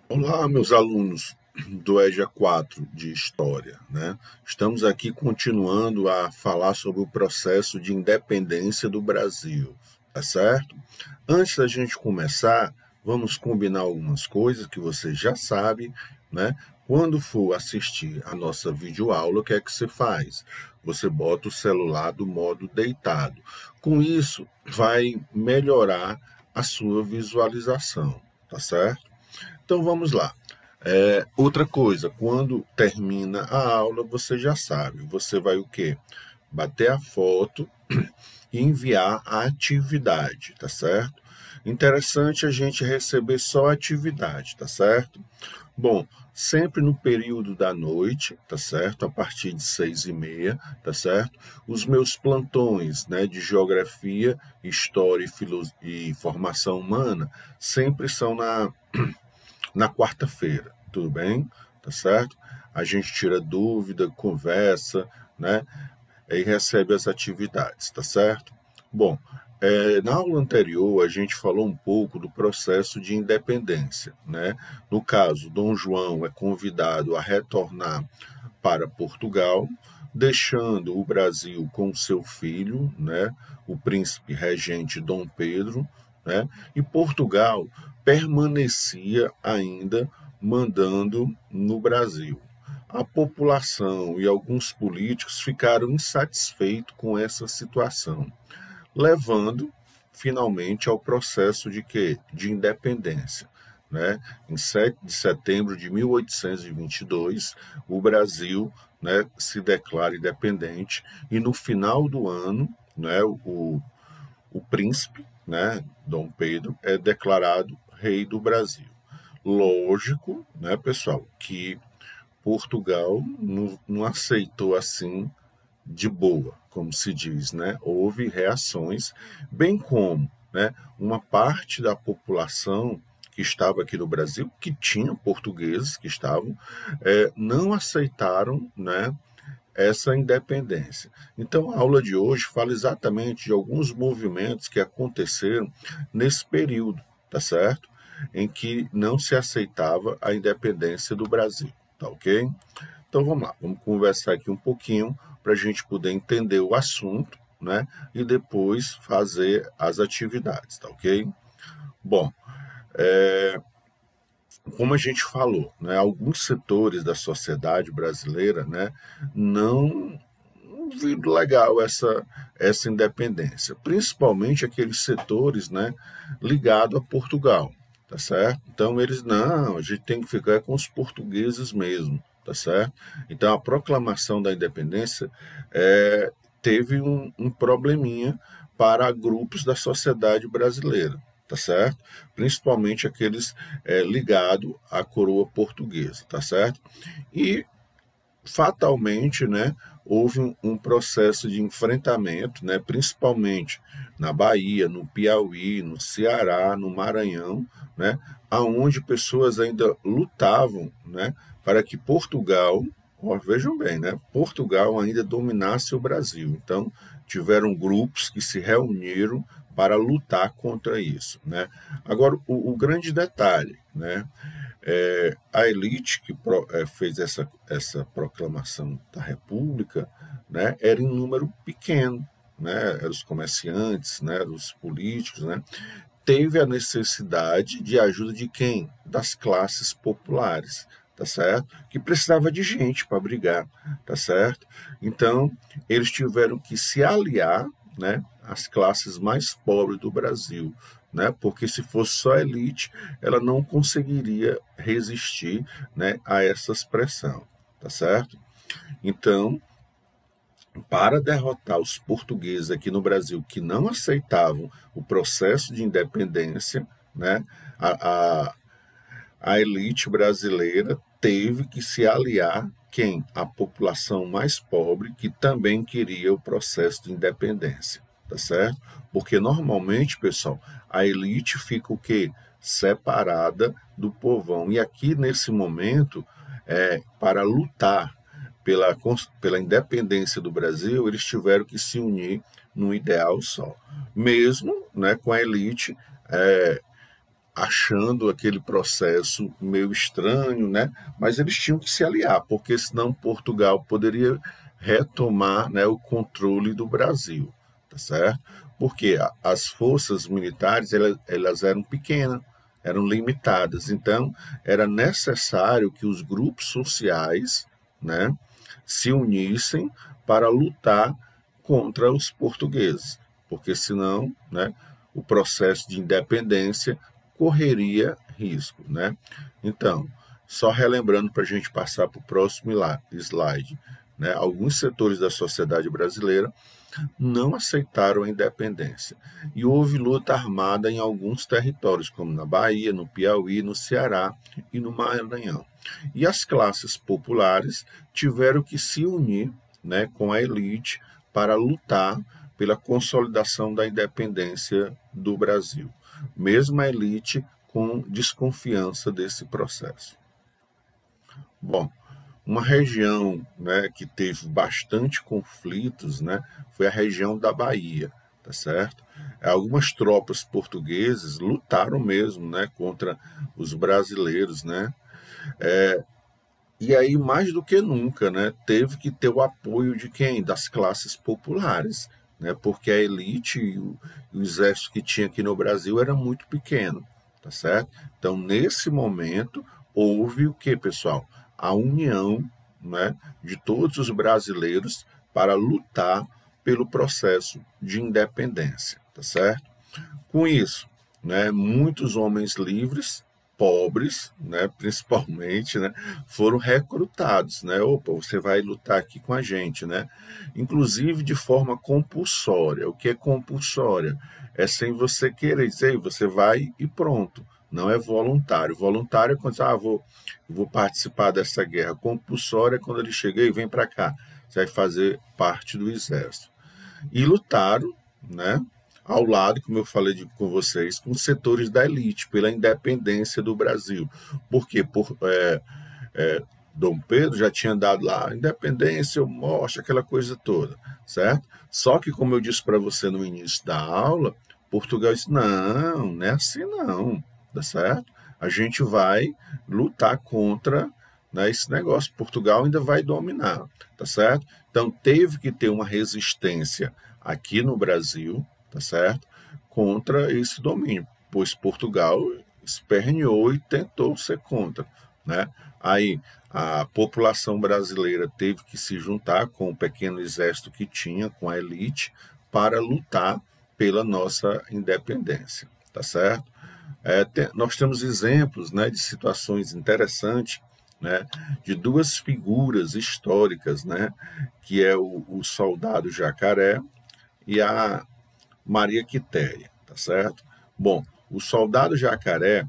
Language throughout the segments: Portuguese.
Olá, meus alunos do EJA 4 de História, né? Estamos aqui continuando a falar sobre o processo de independência do Brasil, tá certo? Antes da gente começar, vamos combinar algumas coisas que você já sabe, né? Quando for assistir a nossa videoaula, o que é que você faz? Você bota o celular do modo deitado. Com isso, vai melhorar a sua visualização, tá certo? Então vamos lá. Outra coisa, quando termina a aula, você já sabe, você vai o quê? Bater a foto e enviar a atividade, tá certo? Interessante a gente receber só a atividade, tá certo? Bom, sempre no período da noite, tá certo? A partir de 6h30, tá certo? Os meus plantões, né, de geografia, história e formação humana sempre são na quarta-feira, tudo bem? Tá certo? A gente tira dúvida, conversa, né? E recebe as atividades, tá certo? Bom, na aula anterior a gente falou um pouco do processo de independência, né? No caso, Dom João é convidado a retornar para Portugal, deixando o Brasil com seu filho, né? O príncipe regente Dom Pedro, né? E Portugal permanecia ainda mandando no Brasil. A população e alguns políticos ficaram insatisfeitos com essa situação, levando finalmente ao processo de quê? De independência. Né? Em 7 de setembro de 1822, o Brasil, né, se declara independente e no final do ano, né, o príncipe, né, Dom Pedro, é declarado rei do Brasil. Lógico, né, pessoal, que Portugal não aceitou assim de boa, como se diz, né? Houve reações, bem como, né, uma parte da população que estava aqui no Brasil, que tinha portugueses que estavam, não aceitaram, né, essa independência. Então, a aula de hoje fala exatamente de alguns movimentos que aconteceram nesse período, tá certo? Em que não se aceitava a independência do Brasil, tá ok? Então vamos lá, vamos conversar aqui um pouquinho para a gente poder entender o assunto, né? E depois fazer as atividades, tá ok? Bom, como a gente falou, né, alguns setores da sociedade brasileira, né, não viram legal essa independência, principalmente aqueles setores, né, ligados a Portugal, tá certo? Então eles, não, a gente tem que ficar com os portugueses mesmo, tá certo? Então a proclamação da independência teve um probleminha para grupos da sociedade brasileira, tá certo? Principalmente aqueles ligados à coroa portuguesa, tá certo? E fatalmente, né, houve um processo de enfrentamento, né, principalmente na Bahia, no Piauí, no Ceará, no Maranhão, né, aonde pessoas ainda lutavam, né, para que Portugal, ó, vejam bem, né, Portugal ainda dominasse o Brasil. Então, tiveram grupos que se reuniram para lutar contra isso, né? Agora, o grande detalhe, né, a elite que fez essa proclamação da República, né, era em número pequeno, né, eram os comerciantes, né, os políticos, né, teve a necessidade de ajuda de quem? Das classes populares, tá certo? Que precisava de gente para brigar, tá certo? Então, eles tiveram que se aliar, né, às classes mais pobres do Brasil, né? Porque se fosse só a elite, ela não conseguiria resistir, né, a essa pressão, tá certo? Então, para derrotar os portugueses aqui no Brasil que não aceitavam o processo de independência, né, a, a, a elite brasileira teve que se aliar quem? A população mais pobre que também queria o processo de independência, tá certo? Porque normalmente, pessoal, a elite fica o quê? Separada do povão. E aqui nesse momento, para lutar pela independência do Brasil, eles tiveram que se unir num ideal só. Mesmo, né, com a elite achando aquele processo meio estranho, né? Mas eles tinham que se aliar, porque senão Portugal poderia retomar, né, o controle do Brasil, tá certo? Porque as forças militares elas eram pequenas, eram limitadas, então era necessário que os grupos sociais, né, se unissem para lutar contra os portugueses, porque senão, né, o processo de independência correria risco, né? Então, só relembrando para a gente passar para o próximo slide, né? Alguns setores da sociedade brasileira não aceitaram a independência e houve luta armada em alguns territórios, como na Bahia, no Piauí, no Ceará e no Maranhão. E as classes populares tiveram que se unir, né, com a elite para lutar pela consolidação da independência do Brasil, mesmo a elite com desconfiança desse processo. Bom, uma região, né, que teve bastante conflitos, né, foi a região da Bahia, tá certo? Algumas tropas portuguesas lutaram mesmo, né, contra os brasileiros, né? E aí, mais do que nunca, né, teve que ter o apoio de quem? Das classes populares, né, porque a elite e o exército que tinha aqui no Brasil era muito pequeno, tá certo? Então, nesse momento, houve o que, pessoal? A união, né, de todos os brasileiros para lutar pelo processo de independência, tá certo? Com isso, né, muitos homens livres, pobres, né, principalmente, né, foram recrutados, né? Opa, você vai lutar aqui com a gente, né? Inclusive de forma compulsória. O que é compulsória? É sem você querer dizer, você vai e pronto. Não é voluntário. Voluntário é quando vou participar dessa guerra. Compulsória é quando ele chega e vem para cá. Você vai fazer parte do exército. E lutaram, né, ao lado, como eu falei com vocês, com setores da elite, pela independência do Brasil. Por quê? Dom Pedro já tinha dado lá, independência, eu mostro, aquela coisa toda, certo? Só que, como eu disse para você no início da aula, Portugal disse, não é assim não, tá certo? A gente vai lutar contra, né, esse negócio, Portugal ainda vai dominar, tá certo? Então, teve que ter uma resistência aqui no Brasil, tá certo? Contra esse domínio, pois Portugal esperneou e tentou ser contra, né? Aí a população brasileira teve que se juntar com o pequeno exército que tinha, com a elite, para lutar pela nossa independência, tá certo? Nós temos exemplos, né, de situações interessantes, né, de duas figuras históricas, né, que é o soldado Jacaré e a Maria Quitéria, tá certo? Bom, o soldado Jacaré,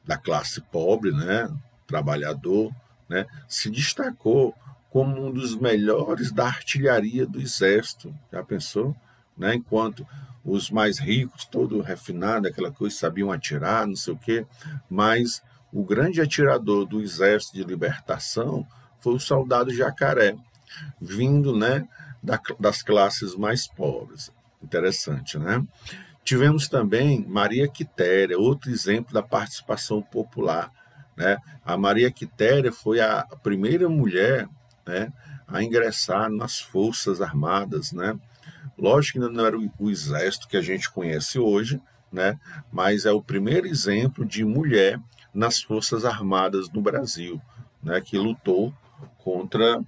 da classe pobre, né, trabalhador, né, se destacou como um dos melhores da artilharia do exército. Já pensou? Né? Enquanto os mais ricos, todo refinado, aquela coisa, sabiam atirar, não sei o quê, mas o grande atirador do exército de libertação foi o soldado Jacaré, vindo, né, das classes mais pobres. Interessante, né? Tivemos também Maria Quitéria, outro exemplo da participação popular, né? A Maria Quitéria foi a primeira mulher, né, a ingressar nas Forças Armadas, né? Lógico que ainda não era o exército que a gente conhece hoje, né? Mas é o primeiro exemplo de mulher nas Forças Armadas no Brasil, né? Que lutou contra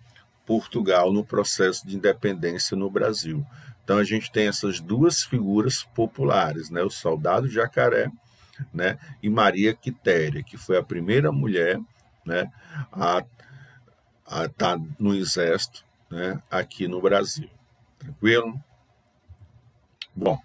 Portugal no processo de independência no Brasil. Então a gente tem essas duas figuras populares, né? O soldado Jacaré, né, e Maria Quitéria, que foi a primeira mulher, né, a estar no exército, né, aqui no Brasil. Tranquilo? Bom,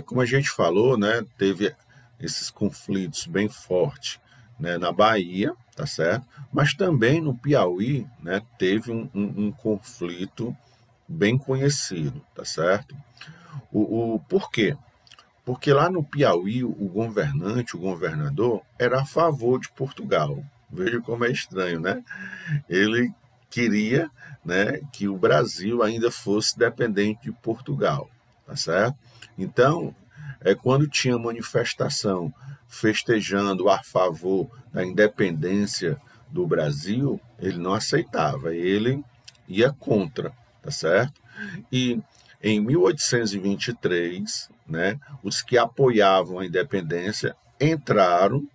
como a gente falou, né, teve esses conflitos bem fortes, né, na Bahia, tá certo? Mas também no Piauí, né, teve um conflito bem conhecido, tá certo? Por quê? Porque lá no Piauí, o governante, o governador, era a favor de Portugal. Veja como é estranho, né? Ele queria, né, que o Brasil ainda fosse dependente de Portugal, tá certo? Então, quando tinha manifestação festejando a favor da independência do Brasil, ele não aceitava, ele ia contra, tá certo? E em 1823, né, os que apoiavam a independência entraram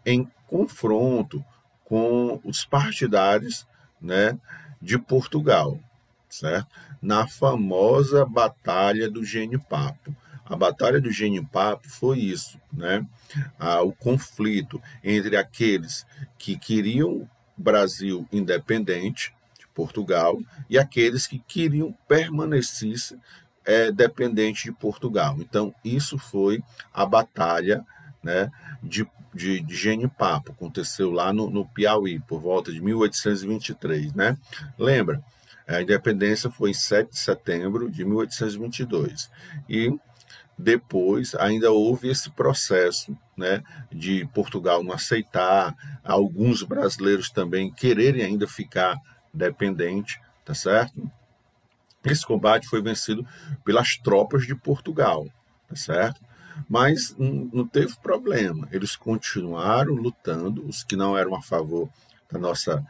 em confronto com os partidários, né, de Portugal, certo? Na famosa Batalha do Genipapo. A Batalha do Genipapo foi isso, né? O conflito entre aqueles que queriam o Brasil independente de Portugal e aqueles que queriam permanecer dependente de Portugal. Então, isso foi a Batalha, né, de Genipapo, aconteceu lá no Piauí, por volta de 1823, né? Lembra? A independência foi em 7 de setembro de 1822. E depois ainda houve esse processo, né, de Portugal não aceitar, alguns brasileiros também quererem ainda ficar dependente, tá certo? Esse combate foi vencido pelas tropas de Portugal, tá certo? Mas não teve problema, eles continuaram lutando, os que não eram a favor da nossa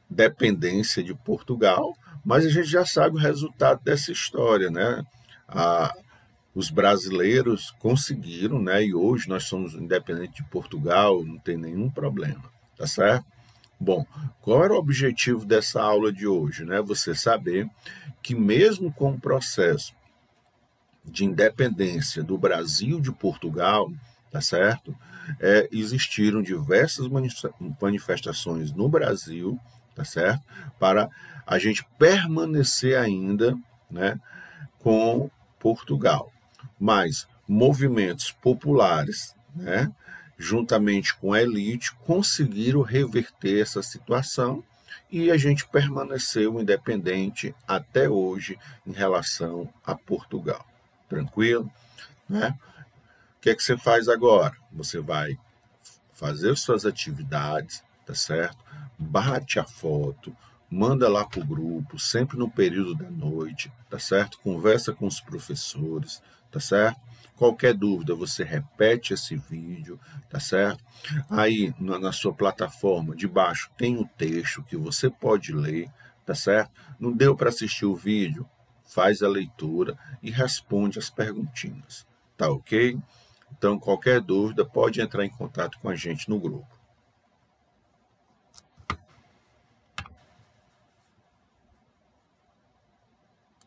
dependência de Portugal, mas a gente já sabe o resultado dessa história, né? Os brasileiros conseguiram, né? E hoje nós somos independentes de Portugal, não tem nenhum problema, tá certo? Bom, qual era o objetivo dessa aula de hoje, né? Você saber que mesmo com o processo de independência do Brasil de Portugal, tá certo? Existiram diversas manifestações no Brasil, tá certo? Para a gente permanecer ainda, né, com Portugal. Mas movimentos populares, né, juntamente com a elite, conseguiram reverter essa situação e a gente permaneceu independente até hoje em relação a Portugal. Tranquilo? Né? O que é que você faz agora? Você vai fazer suas atividades, tá certo? Bate a foto, manda lá para o grupo, sempre no período da noite, tá certo? Conversa com os professores, tá certo? Qualquer dúvida, você repete esse vídeo, tá certo? Aí, na sua plataforma, de baixo, tem o texto que você pode ler, tá certo? Não deu para assistir o vídeo? Faz a leitura e responde as perguntinhas, tá ok? Então, qualquer dúvida, pode entrar em contato com a gente no grupo.